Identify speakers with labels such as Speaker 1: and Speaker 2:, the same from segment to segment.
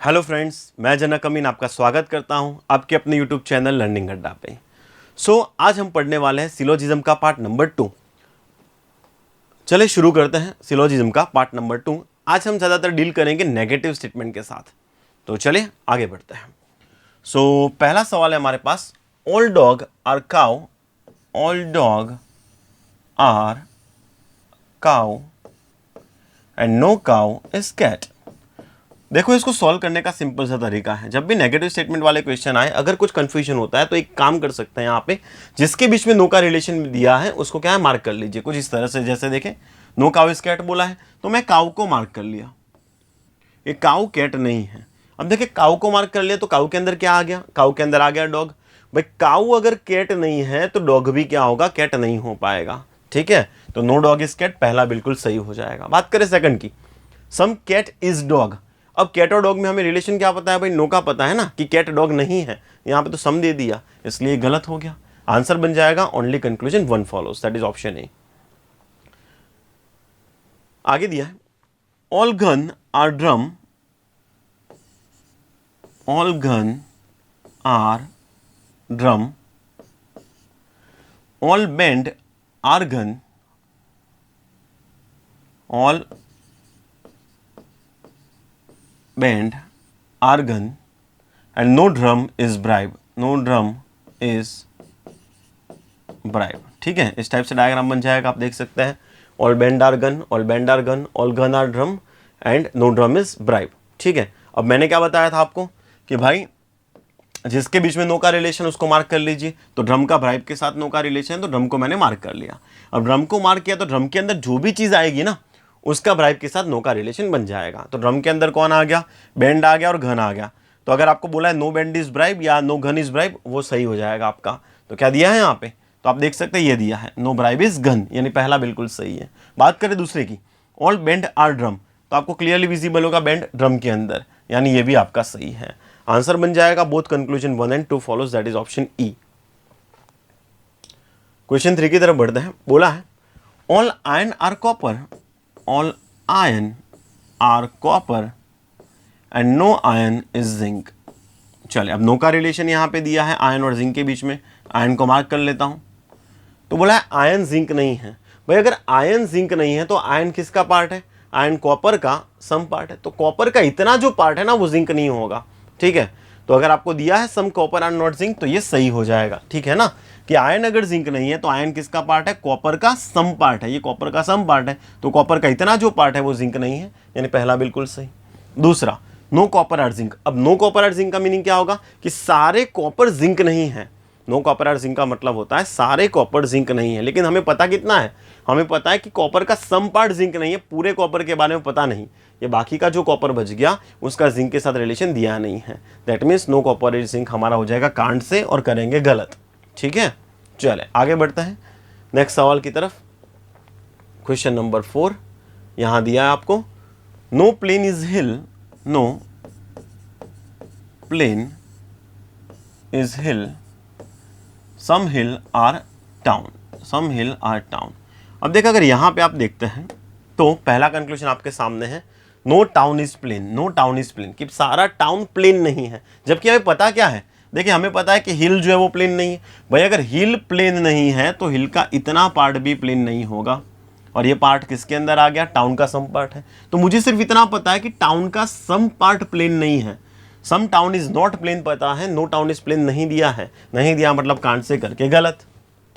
Speaker 1: Hello friends, मैं जनक अमीन आपका स्वागत करता हूं आपके अपने यूट्यूब चैनल लर्निंग अड्डा पे। आज हम पढ़ने वाले हैं सिलोजिज्म का पार्ट नंबर 2। चलिए शुरू करते हैं सिलोजिज्म का पार्ट नंबर 2। आज हम ज़्यादातर डील करेंगे नेगेटिव स्टेटमेंट के साथ, तो चलिए आगे बढ़ते हैं। पहला सवाल है हमारे पास, all dog are cow, all dog are cow and no cow is cat. देखो, इसको सॉल्व करने का सिंपल सा तरीका है। जब भी नेगेटिव स्टेटमेंट वाले क्वेश्चन आए, अगर कुछ कंफ्यूजन होता है तो एक काम कर सकते हैं, यहाँ पे जिसके बीच में नो का रिलेशन दिया है उसको क्या है, मार्क कर लीजिए कुछ इस तरह से। जैसे देखें, नो काउ इज कैट बोला है तो मैं काउ को मार्क कर लिया, ये काउ कैट नहीं है। अब देखिए, काउ को मार्क कर लिया तो काउ के अंदर क्या आ गया, काउ के अंदर आ गया डॉग। भाई काउ अगर कैट नहीं है तो डॉग भी क्या होगा, कैट नहीं हो पाएगा। ठीक है, तो नो डॉग इज कैट पहला बिल्कुल सही हो जाएगा। बात करें सेकंड की, सम कैट इज डॉग। अब कैट और डॉग में हमें रिलेशन क्या पता है भाई, नो का पता है ना कि कैट डॉग नहीं है, यहाँ पे तो सम दे दिया इसलिए गलत हो गया। आंसर बन जाएगा only conclusion one follows, that is option A. आगे दिया है, all gun are drum, all gun are drum, all band are gun, all band are gun and no drum is bribe, no drum is bribe. ठीक है, इस type से diagram बन जाएगा, आप देख सकते हैं। All band are gun, all band are gun, all gun are drum and no drum is bribe. ठीक है, अब मैंने क्या बताया था आपको कि भाई जिसके बीच में नो का रिलेशन उसको मार्क कर लीजिए। तो ड्रम का ब्राइब के साथ नो का रिलेशन है तो ड्रम को मैंने मार्क कर लिया। अब ड्रम को मार्क किया तो ड्रम के अंदर जो भी चीज़ आएगी ना उसका ब्राइब के साथ नो का रिलेशन बन जाएगा। तो ड्रम के अंदर कौन आ गया, बैंड आ गया और घन आ गया। तो अगर आपको बोला है नो बैंड इज ब्राइब या नो घन इज ब्राइब, वो सही हो जाएगा आपका। तो क्या दिया है यहाँ पे, तो आप देख सकते हैं ये दिया है नो ब्राइब इज घन, यानी पहला बिल्कुल सही है। बात करें दूसरे की, ऑल बैंड आर ड्रम, तो आपको क्लियरली विजिबल होगा बैंड ड्रम के अंदर, यानी ये भी आपका सही है। आंसर बन जाएगा both conclusion 1 and 2 follows, that is option E. Question 3 की तरफ बढ़ते हैं। बोला है, all ion are copper, all ion are copper and no ion is zinc. चलिए, अब नो का रिलेशन यहाँ पे दिया है आयन और जिंक के बीच में, आयन को मार्क कर लेता हूँ। तो बोला है आयन जिंक नहीं है। भाई अगर आयन जिंक नहीं है तो आयन किसका पार्ट है, आयन कॉपर का सम पार्ट है। तो कॉपर का इतना जो पार्ट है ना वो जिंक नहीं होगा। ठीक है, तो अगर आपको दिया है सम कॉपर एंड नॉट जिंक तो ये सही हो जाएगा। ठीक है ना, कि आयन अगर जिंक नहीं है तो आयन किसका पार्ट है, कॉपर का सम पार्ट है। ये कॉपर का सम पार्ट है तो कॉपर का इतना जो पार्ट है वो जिंक नहीं है, यानी पहला बिल्कुल सही। दूसरा, नो कॉपर और जिंक। अब नो कॉपर और जिंक का मीनिंग क्या होगा कि सारे कॉपर जिंक नहीं है। नो कॉपर और जिंक का मतलब होता है सारे कॉपर जिंक नहीं है, लेकिन हमें पता कितना है, हमें पता है कि कॉपर का सम पार्ट जिंक नहीं है, पूरे कॉपर के बारे में पता नहीं। ये बाकी का जो कॉपर बच गया उसका जिंक के साथ रिलेशन दिया नहीं है। That means no copper is zinc हमारा हो जाएगा कांट से और करेंगे गलत। ठीक है, चले आगे बढ़ते हैं नेक्स्ट सवाल की तरफ। क्वेश्चन नंबर 4 यहां दिया है आपको, no plain is hill, no plain is hill, some hill are town, some hill are town. अब देखो, अगर यहाँ पे आप देखते हैं तो पहला कंक्लूजन आपके सामने है, no town is plain, no town is plain, कि सारा टाउन प्लेन नहीं है। जबकि हमें पता क्या है, देखिए हमें पता है कि हिल जो है वो प्लेन नहीं है। भाई अगर हिल प्लेन नहीं है तो हिल का इतना पार्ट भी प्लेन नहीं होगा, और ये पार्ट किसके अंदर आ गया, टाउन का सम पार्ट है। तो मुझे सिर्फ इतना पता है कि टाउन का सम पार्ट प्लेन नहीं है। सम टाउन इज नॉट प्लेन पता है, नो टाउन इज प्लेन नहीं दिया है। नहीं दिया मतलब कांट से करके गलत।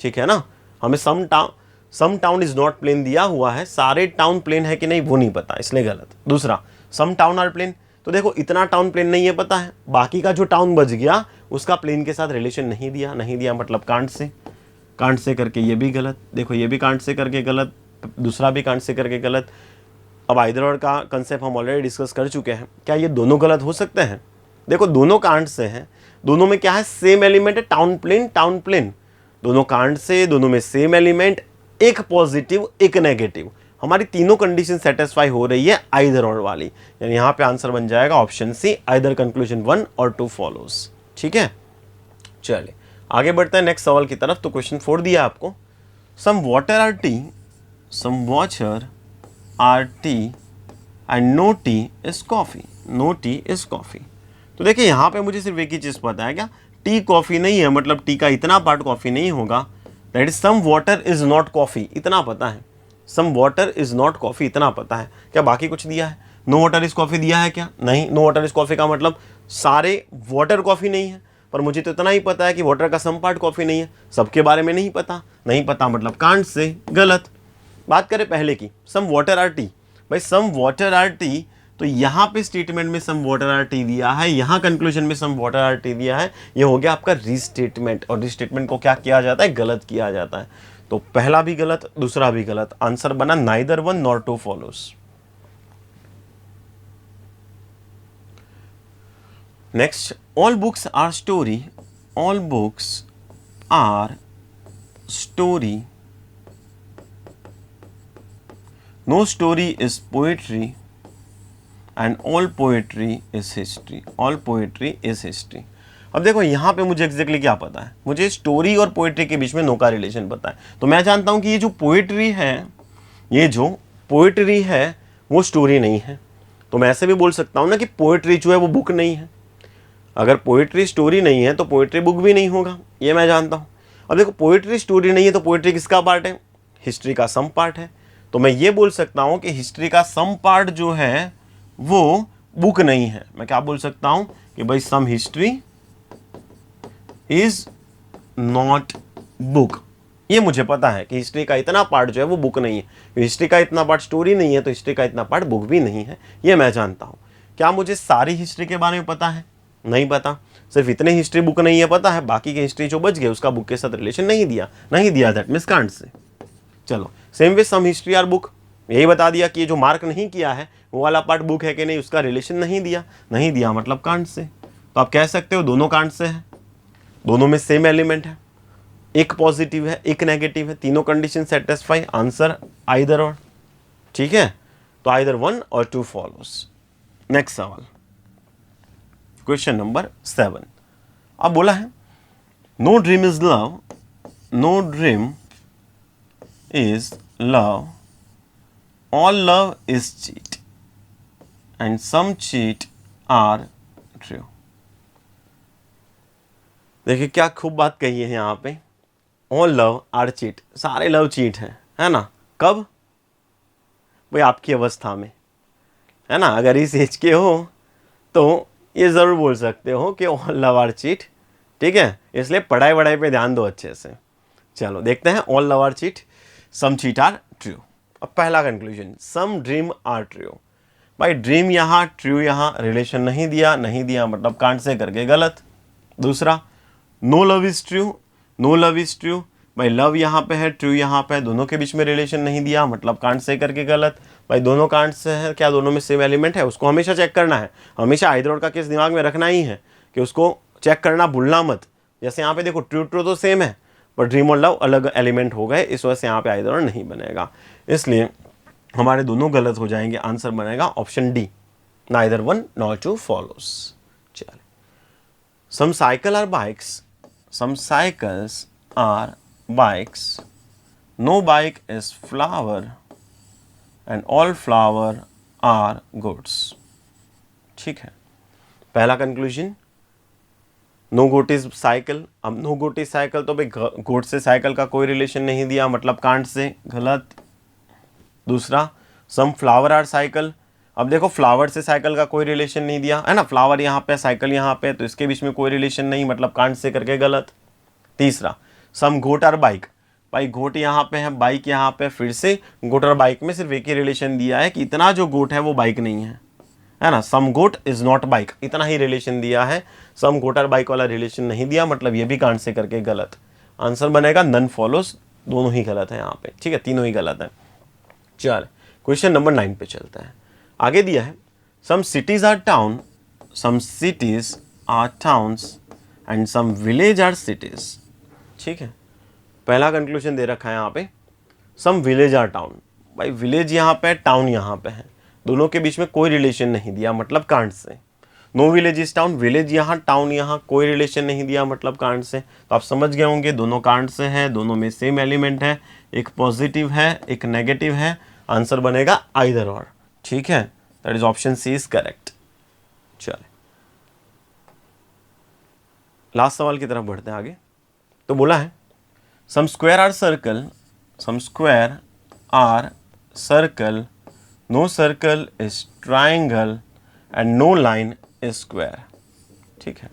Speaker 1: ठीक है ना, हमें सम टाउन इज नॉट प्लेन दिया हुआ है, सारे टाउन प्लेन है कि नहीं वो नहीं पता, इसलिए गलत। दूसरा, सम टाउन आर प्लेन, तो देखो इतना टाउन प्लेन नहीं है पता है, बाकी का जो टाउन बच गया उसका प्लेन के साथ रिलेशन नहीं दिया। नहीं दिया मतलब कांट से करके ये भी गलत। देखो ये भी कांट से करके गलत, दूसरा भी कांट से करके गलत। अब आइदर और का कंसेप्ट हम ऑलरेडी डिस्कस कर चुके हैं। क्या ये दोनों गलत हो सकते हैं, देखो दोनों कांट से हैं, दोनों में क्या है, सेम एलिमेंट है, टाउन प्लेन। दोनों कांट से, दोनों में सेम एलिमेंट, एक पॉजिटिव एक नेगेटिव, हमारी तीनों कंडीशन सेटिस्फाई हो रही है आइदर और वाली, यानी यहां पे आंसर बन जाएगा ऑप्शन सी, आइदर कंक्लूजन 1 और 2 फॉलोज। ठीक है, चलिए आगे बढ़ते हैं नेक्स्ट सवाल की तरफ। तो क्वेश्चन 4 दिया आपको, some water are tea, some water are tea and no tea is coffee. No tea is coffee. तो देखिए यहाँ पे मुझे सिर्फ एक ही चीज़ पता है, क्या टी कॉफ़ी नहीं है, मतलब टी का इतना पार्ट कॉफ़ी नहीं होगा। That is some water is not coffee, इतना पता है। Some water is not coffee, इतना पता है। क्या बाकी कुछ दिया है? नो वाटर इज कॉफ़ी दिया है क्या? नहीं। नो वाटर इज कॉफ़ी का मतलब सारे वाटर कॉफ़ी नहीं है, पर मुझे तो इतना ही पता है कि वाटर का सम पार्ट कॉफ़ी नहीं है, सबके बारे में नहीं पता। नहीं पता मतलब कांट से गलत। बात करें पहले की, सम वाटर आर टी। भाई सम वाटर आर टी, तो यहाँ पे स्टेटमेंट में सम वाटर आर टी दिया है, यहाँ कंक्लूजन में सम वाटर आर टी दिया है, ये हो गया आपका रीस्टेटमेंट। और रीस्टेटमेंट को क्या किया जाता है? गलत किया जाता है। तो पहला भी गलत, दूसरा भी गलत, आंसर बना neither one nor two follows. Next, all books are story, all books are story, no story is poetry and all poetry is history, all poetry is history. अब देखो यहाँ पे मुझे एग्जैक्टली क्या पता है, मुझे स्टोरी और पोएट्री के बीच में नो का रिलेशन पता है। तो मैं जानता हूँ कि ये जो पोएट्री है, ये जो पोएट्री है वो स्टोरी नहीं है। तो मैं ऐसे भी बोल सकता हूँ ना कि पोएट्री जो है वो बुक नहीं है। अगर पोएट्री स्टोरी नहीं है तो पोएट्री बुक भी नहीं होगा, ये मैं जानता हूँ। अब देखो पोएट्री स्टोरी नहीं है तो पोएट्री किसका पार्ट है? हिस्ट्री का सम पार्ट है। तो मैं ये बोल सकता हूँ कि हिस्ट्री का सम पार्ट जो है वो बुक नहीं है। मैं क्या बोल सकता हूँ कि भाई some history is not book. ये मुझे पता है कि हिस्ट्री का इतना पार्ट जो है वो बुक नहीं है। हिस्ट्री का इतना पार्ट स्टोरी नहीं है तो हिस्ट्री का इतना पार्ट बुक भी नहीं है, ये मैं जानता हूँ। क्या मुझे सारी हिस्ट्री के बारे में पता है? नहीं पता। सिर्फ इतने हिस्ट्री बुक नहीं है पता है, बाकी की हिस्ट्री जो बच गए उसका बुक के साथ रिलेशन नहीं दिया दैट मीन्स कांट से। चलो, same way some history are book, यही बता दिया कि ये जो मार्क नहीं किया है वो वाला पार्ट बुक है कि नहीं, उसका रिलेशन नहीं दिया मतलब कांट से। तो आप कह सकते हो दोनों कांट से है, दोनों में सेम एलिमेंट है, एक पॉजिटिव है एक नेगेटिव है, तीनों कंडीशन सेटिस्फाई, आंसर आइदर और। ठीक है, तो either one or two follows. Next सवाल, क्वेश्चन नंबर 7। अब बोला है no dream is love, no dream is love, all love is cheat and some cheat are true। देखिए क्या खूब बात कही है यहाँ पे, all love are cheat, सारे लव चीट है ना। कब? भाई आपकी अवस्था में, है ना। अगर इस एज के हो तो ये ज़रूर बोल सकते हो कि all love are cheat। ठीक है, इसलिए पढ़ाई वढ़ाई पे ध्यान दो अच्छे से। चलो देखते हैं, all love are cheat, some cheat are true। अब पहला conclusion, some dream are true. भाई ड्रीम यहाँ ट्रू, यहाँ रिलेशन नहीं दिया मतलब कांट से करके गलत। दूसरा, no love is true, no love is true. भाई लव यहाँ पे है, ट्रू यहाँ पे है, दोनों के बीच में रिलेशन नहीं दिया मतलब कांट से करके गलत। भाई दोनों कांट से है, क्या दोनों में सेम एलिमेंट है? उसको हमेशा चेक करना है, हमेशा आइदर और का केस दिमाग में रखना ही है कि उसको चेक करना भूलना मत। जैसे यहाँ पे देखो ट्रू तो सेम है पर ड्रीम और लव अलग एलिमेंट हो गए, इस वजह से यहाँ पे आइदर और नहीं बनेगा, इसलिए हमारे दोनों गलत हो जाएंगे। आंसर बनेगा option D, neither one nor two follows. चलिए, some cycle are bikes, some cycles are bikes, no bike is flower and all flower are goods. ठीक है, पहला conclusion, no goat is cycle. अब नो गोट इज साइकिल तो भाई गोट से cycle का कोई रिलेशन नहीं दिया मतलब कांट से गलत। दूसरा, सम फ्लावर आर साइकिल। अब देखो फ्लावर से साइकिल का कोई रिलेशन नहीं दिया है ना, फ्लावर यहाँ पे साइकिल यहाँ पे, तो इसके बीच में कोई रिलेशन नहीं मतलब कांट से करके गलत। तीसरा, सम गोट आर बाइक। भाई गोट यहाँ पे है, बाइक यहाँ पे, फिर से गोट और बाइक में सिर्फ एक ही रिलेशन दिया है कि इतना जो गोट है वो बाइक नहीं है ना। सम गोट इज नॉट बाइक, इतना ही रिलेशन दिया है, सम गोट और बाइक वाला रिलेशन नहीं दिया मतलब ये भी कांट से करके गलत। आंसर बनेगा नन फॉलोज, दोनों ही गलत है यहाँ पे। ठीक है, तीनों ही गलत है। चल क्वेश्चन नंबर 9 पे चलता है। आगे दिया है some cities are town, some cities are towns and some village are cities. ठीक है, पहला कंक्लूजन दे रखा है यहाँ पे, सम विलेज आर टाउन। भाई विलेज यहाँ पे, टाउन यहाँ पे है, दोनों के बीच में कोई रिलेशन नहीं दिया मतलब can't say. No village is town, village यहाँ टाउन यहाँ, कोई रिलेशन नहीं दिया मतलब कांट से। तो आप समझ गए होंगे दोनों कांट से हैं, दोनों में सेम एलिमेंट है, एक पॉजिटिव है एक नेगेटिव है। आंसर बनेगा आइदर और। ठीक है, that is option C is correct. चले लास्ट सवाल की तरफ बढ़ते हैं आगे। तो बोला है some square are circle, no circle is triangle and no line is square. ठीक है,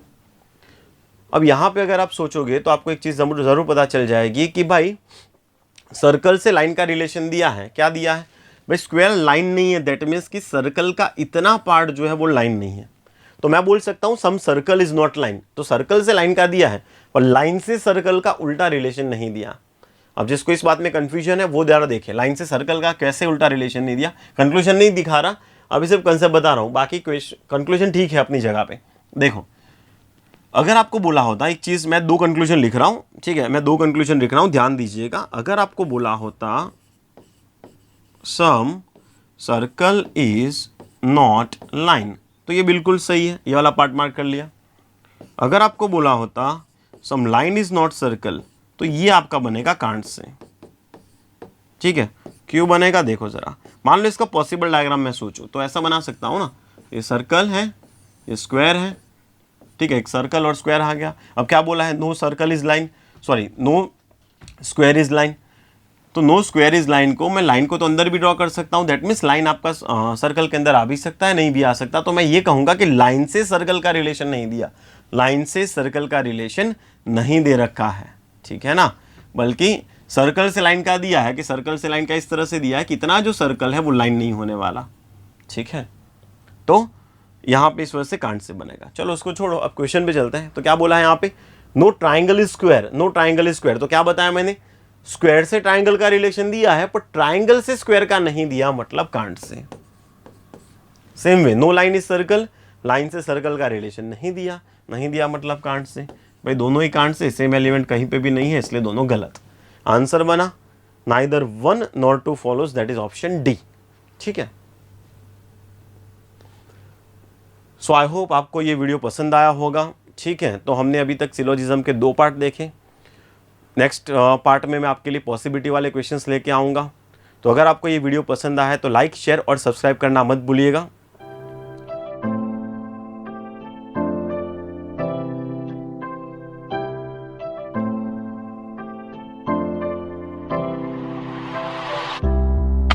Speaker 1: अब यहां पे अगर आप सोचोगे तो आपको एक चीज जरूर पता चल जाएगी कि भाई सर्कल से लाइन का रिलेशन दिया है। क्या दिया है भाई? स्क्वायर लाइन नहीं है, दैट मीन्स कि सर्कल का इतना पार्ट जो है वो लाइन नहीं है। तो मैं बोल सकता हूं सम सर्कल इज नॉट लाइन। तो सर्कल से लाइन का दिया है पर लाइन से सर्कल का उल्टा रिलेशन नहीं दिया। अब जिसको इस बात में कंफ्यूजन है वो जरा देखे, लाइन से सर्कल का कैसे उल्टा रिलेशन नहीं दिया। कंक्लूजन नहीं दिखा रहा, अभी सिर्फ कंसेप्ट बता रहा हूं, बाकी कंक्लूजन ठीक है अपनी जगह पे। देखो अगर आपको बोला होता एक चीज, मैं 2 कंक्लूजन लिख रहा हूं, ठीक है, मैं 2 कंक्लूजन लिख रहा हूं, ध्यान दीजिएगा। अगर आपको बोला होता सम सर्कल इज नॉट लाइन, तो ये बिल्कुल सही है, ये वाला पार्ट मार्क कर लिया। अगर आपको बोला होता सम लाइन इज नॉट सर्कल, तो ये आपका बनेगा कांट से। ठीक है, क्यों बनेगा देखो जरा। मान लो इसका पॉसिबल डायग्राम मैं सोचूं तो ऐसा बना सकता हूं ना, ये सर्कल है, ये स्क्वायर है, ठीक है, एक सर्कल और स्क्वायर आ गया। अब क्या बोला है? No circle is line, sorry no square is line. तो नो स्क्वायर इज लाइन को मैं लाइन को तो अंदर भी ड्रॉ कर सकता हूं, दैट मीन्स लाइन आपका सर्कल के अंदर आ भी सकता है, नहीं भी आ सकता। तो मैं ये कहूंगा कि लाइन से सर्कल का रिलेशन नहीं दिया, लाइन से सर्कल का रिलेशन नहीं दे रखा है, ठीक है ना, बल्कि सर्कल से लाइन का दिया है कि सर्कल से लाइन का इस तरह से दिया है कि इतना जो सर्कल है वो लाइन नहीं होने वाला। ठीक है, तो यहां पे इस वजह से कांट से बनेगा। चलो उसको छोड़ो, अब क्वेश्चन पे चलते हैं। तो क्या बोला है यहाँ पे? No triangle is square, no triangle is square. तो क्या बताया मैंने? स्क्वायर से ट्राइंगल का रिलेशन दिया है पर ट्राइंगल से स्क्वायर का नहीं दिया, मतलब can't say. Same way no line is circle, line से सर्कल का रिलेशन नहीं दिया मतलब कांट से। भाई दोनों ही कांट से, सेम एलिमेंट कहीं पे भी नहीं है, इसलिए दोनों गलत। आंसर बना neither 1 nor 2 follows, that is option D. ठीक है, सो आई होप आपको ये वीडियो पसंद आया होगा। ठीक है, तो हमने अभी तक सिलोजिज्म के 2 पार्ट देखे। नेक्स्ट पार्ट में मैं आपके लिए पॉसिबिलिटी वाले क्वेश्चंस लेके आऊँगा। तो अगर आपको ये वीडियो पसंद आया है तो लाइक, शेयर और सब्सक्राइब करना मत भूलिएगा।